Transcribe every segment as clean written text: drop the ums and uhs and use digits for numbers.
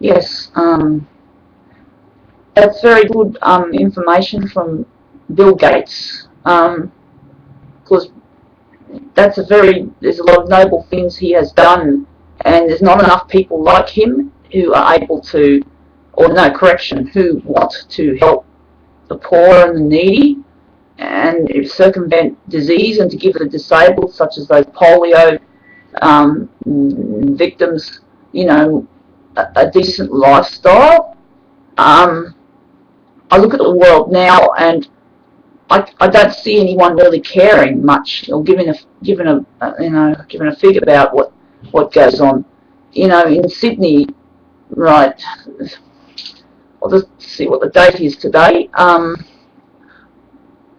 Yes, that's very good information from Bill Gates, because there's a lot of noble things he has done, and there's not enough people like him who are able to, or no, correction, who want to help the poor and the needy, and circumvent disease, and to give the disabled, such as those polio victims, a decent lifestyle. I look at the world now, and I don't see anyone really caring much or giving a fig about what goes on. In Sydney, right? I'll just see what the date is today.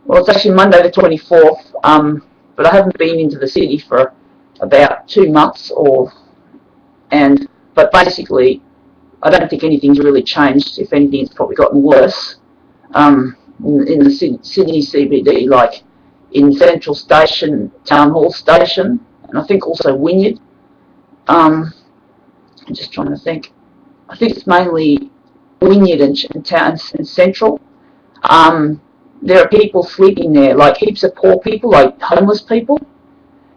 Well, it's actually Monday the 24th, but I haven't been into the city for about 2 months, but basically, I don't think anything's really changed. If anything, it's probably gotten worse. In the Sydney CBD, like in Central Station, Town Hall Station, and I think also Wynyard. I'm just trying to think. I think it's mainly Wynyard and Town and Central. There are people sleeping there, like heaps of poor people, like homeless people,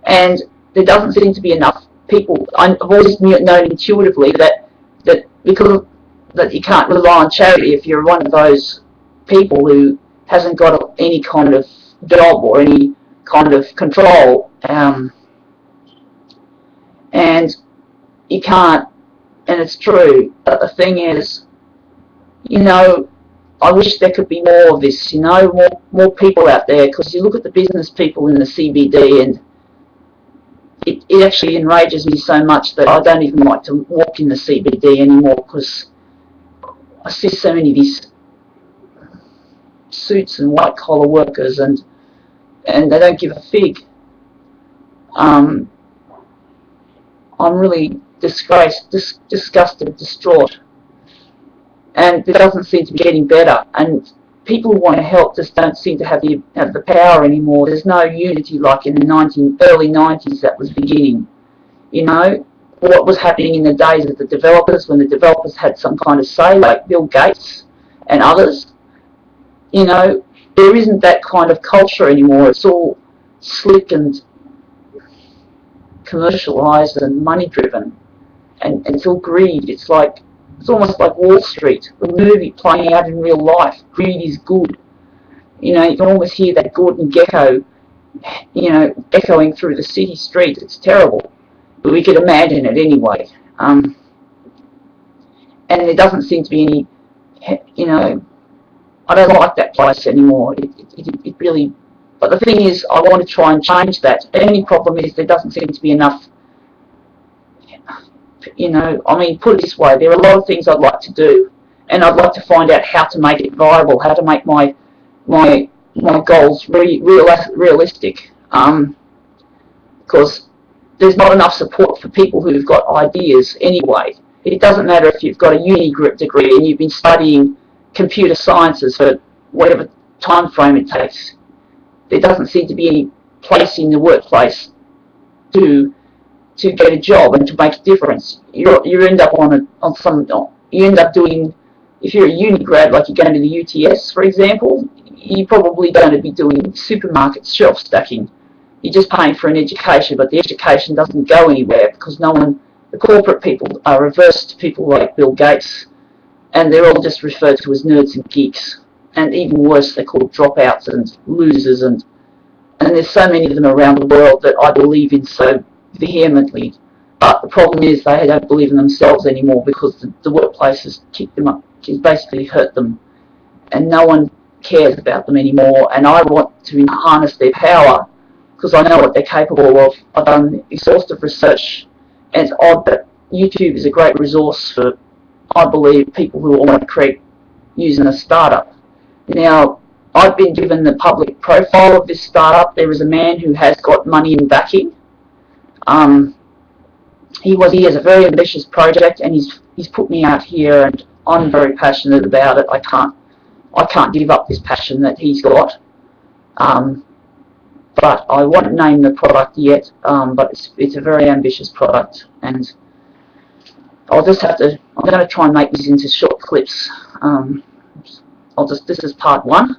and there doesn't seem to be enough people. I've always known intuitively that because that you can't rely on charity if you're one of those people who hasn't got any kind of job or any kind of control, and you can't. And it's true. But the thing is, I wish there could be more of this. More people out there, because you look at the business people in the CBD, and it actually enrages me so much that I don't even like to walk in the CBD anymore, because I see so many of these suits and white collar workers, and they don't give a fig. I'm really disgusted, distraught, and it doesn't seem to be getting better. And people who want to help just don't seem to have the power anymore. There's no unity like in the early 90s that was beginning. What was happening in the days of the developers, when the developers had some kind of say, like Bill Gates and others. There isn't that kind of culture anymore. It's all slick and commercialized and money driven, and it's all greed. It's almost like Wall Street, the movie playing out in real life. Greed is good. You can almost hear that Gordon Gekko, echoing through the city streets. It's terrible, but we could imagine it anyway. And there doesn't seem to be any, I don't like that place anymore. It really. But the thing is, I want to try and change that. The only problem is there doesn't seem to be enough. Put it this way: there are a lot of things I'd like to do, and I'd like to find out how to make it viable, how to make my goals realistic. Because there's not enough support for people who've got ideas anyway. It doesn't matter if you've got a uni degree and you've been studying computer sciences for whatever time frame it takes. There doesn't seem to be any place in the workplace to get a job and to make a difference. You end up you end up doing, if you're a uni grad, like you're going to the UTS, for example, you're probably going to be doing supermarket shelf stacking. You're just paying for an education, but the education doesn't go anywhere because the corporate people are averse to people like Bill Gates, and they're all just referred to as nerds and geeks. And even worse, they're called dropouts and losers, and there's so many of them around the world that I believe in so vehemently. But the problem is they don't believe in themselves anymore, because the workplace has kicked them up, has basically hurt them, and no one cares about them anymore. And I want to harness their power, because I know what they're capable of. I've done exhaustive research, and it's odd that YouTube is a great resource for, I believe, people who want to create using a startup. Now, I've been given the public profile of this startup. There is a man who has got money in backing. He has a very ambitious project, and he's put me out here, and I'm very passionate about it. I can't give up this passion that he's got. But I won't name the product yet. But it's a very ambitious product, and I'm going to try and make this into short clips. This is part one.